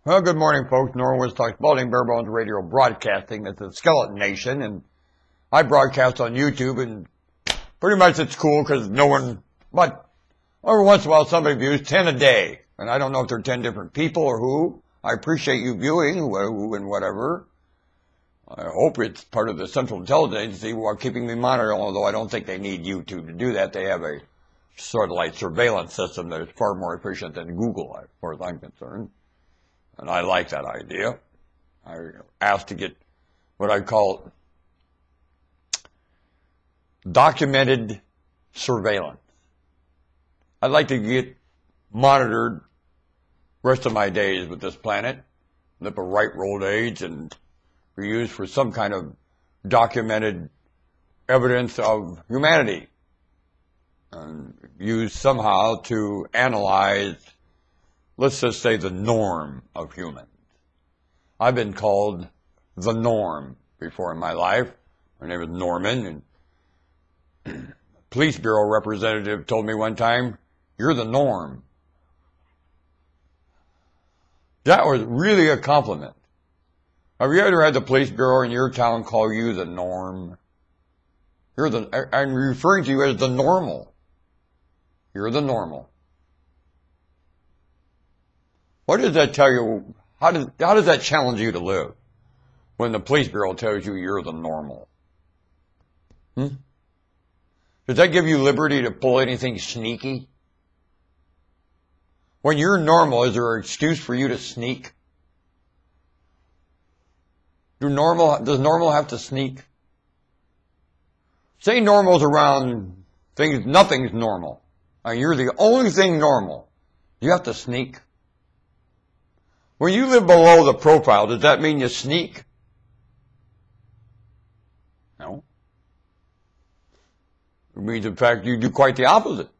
Well, good morning, folks. Norwin's Talks Balding Bare Bones Radio Broadcasting. It's the Skeleton Nation, and I broadcast on YouTube, and pretty much it's cool because no one, but every once in a while somebody views 10 a day, and I don't know if they're 10 different people or who. I appreciate you viewing, who and whatever. I hope it's part of the Central Intelligence Agency who are keeping me monitored, although I don't think they need YouTube to do that. They have a sort of like surveillance system that is far more efficient than Google, as far as I'm concerned. And I like that idea. I asked to get what I call documented surveillance. I'd like to get monitored the rest of my days with this planet, live a ripe old age, and be used for some kind of documented evidence of humanity, and used somehow to analyze, let's just say, the norm of humans. I've been called the norm before in my life. My name is Norman, and police bureau representative told me one time, "You're the norm." That was really a compliment. Have you ever had the police bureau in your town call you the norm? I'm referring to you as the normal. You're the normal. What does that tell you? How does that challenge you to live when the police bureau tells you you're the normal? Does that give you liberty to pull anything sneaky? When you're normal, is there an excuse for you to sneak? Does normal have to sneak? Say normal's around things, nothing's normal. And you're the only thing normal. You have to sneak. When you live below the profile, does that mean you sneak? No. It means, in fact, you do quite the opposite.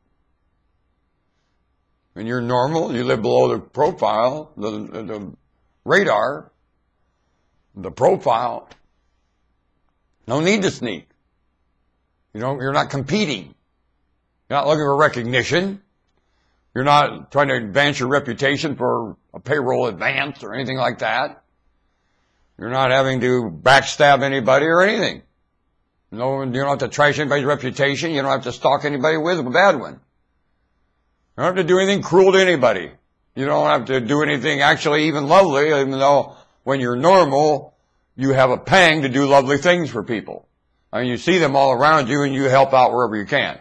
When you're normal, you live below the profile, the radar, the profile. No need to sneak. You're not competing. You're not looking for recognition. You're not trying to advance your reputation for a payroll advance or anything like that. You're not having to backstab anybody or anything. No, you don't have to trash anybody's reputation. You don't have to stalk anybody with a bad one. You don't have to do anything cruel to anybody. You don't have to do anything actually even lovely, even though when you're normal, you have a pang to do lovely things for people. I mean, you see them all around you and you help out wherever you can.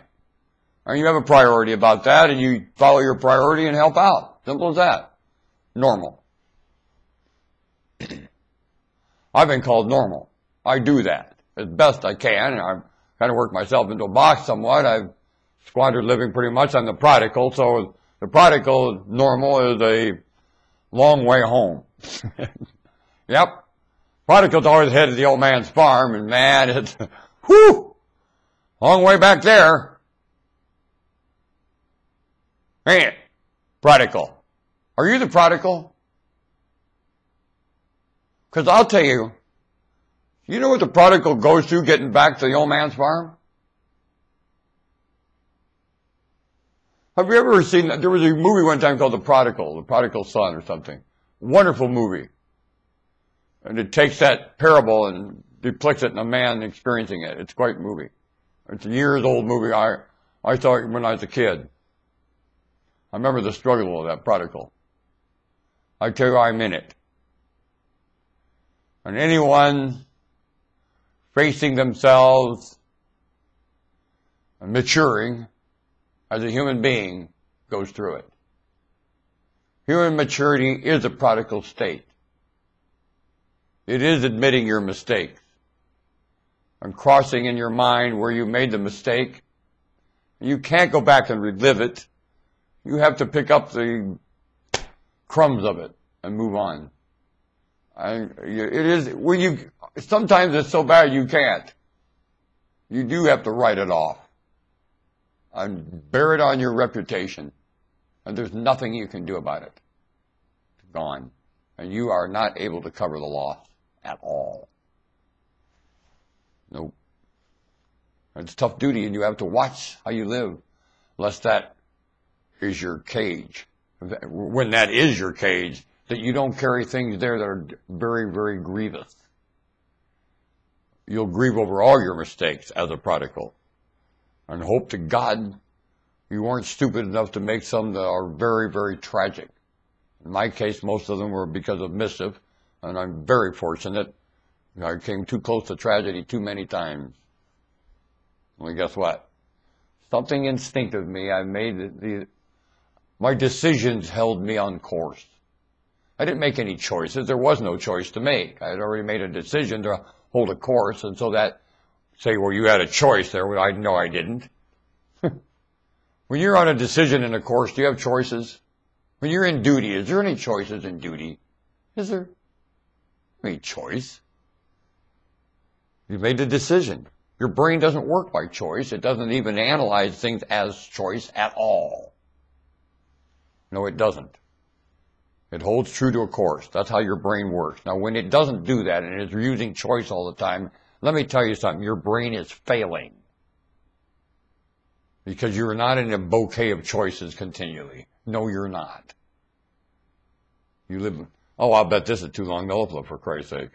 And you have a priority about that, and you follow your priority and help out. Simple as that. Normal. I've been called normal. I do that as best I can, and I've kind of worked myself into a box somewhat. I've squandered living pretty much. I'm the prodigal, so the prodigal normal is a long way home. Yep. Prodigal's always headed to the old man's farm, and man, it's, whew, long way back there. Man, prodigal. Are you the prodigal? Because I'll tell you, you know what the prodigal goes through getting back to the old man's farm? Have you ever seen that? There was a movie one time called The Prodigal Son or something. Wonderful movie. And it takes that parable and depicts it in a man experiencing it. It's quite a movie. It's a years old movie. I saw it when I was a kid. I remember the struggle of that prodigal. I tell you, I'm in it. And anyone facing themselves and maturing as a human being goes through it. Human maturity is a prodigal state. It is admitting your mistakes and crossing in your mind where you made the mistake. You can't go back and relive it. You have to pick up the crumbs of it and move on. Sometimes it's so bad you can't. You do have to write it off and bear it on your reputation. And there's nothing you can do about it. It's gone. And you are not able to cover the loss at all. Nope. It's tough duty, and you have to watch how you live, lest that is your cage. When that is your cage, that you don't carry things there that are very, very grievous. You'll grieve over all your mistakes as a prodigal. And hope to God you weren't stupid enough to make some that are very, very tragic. In my case, most of them were because of mischief, and I'm very fortunate. I came too close to tragedy too many times. Well, guess what? Something instinctive in me, my decisions held me on course. I didn't make any choices. There was no choice to make. I had already made a decision to hold a course, and so that, say, well, you had a choice there. Well, no, I didn't. When you're on a decision in a course, do you have choices? When you're in duty, is there any choices in duty? Is there any choice? You made the decision. Your brain doesn't work by choice. It doesn't even analyze things as choice at all. No, it doesn't. It holds true to a course. That's how your brain works. Now, when it doesn't do that and it's using choice all the time, let me tell you something. Your brain is failing. Because you're not in a bouquet of choices continually. No, you're not. You live, oh, I'll bet this is too long to upload, for Christ's sake.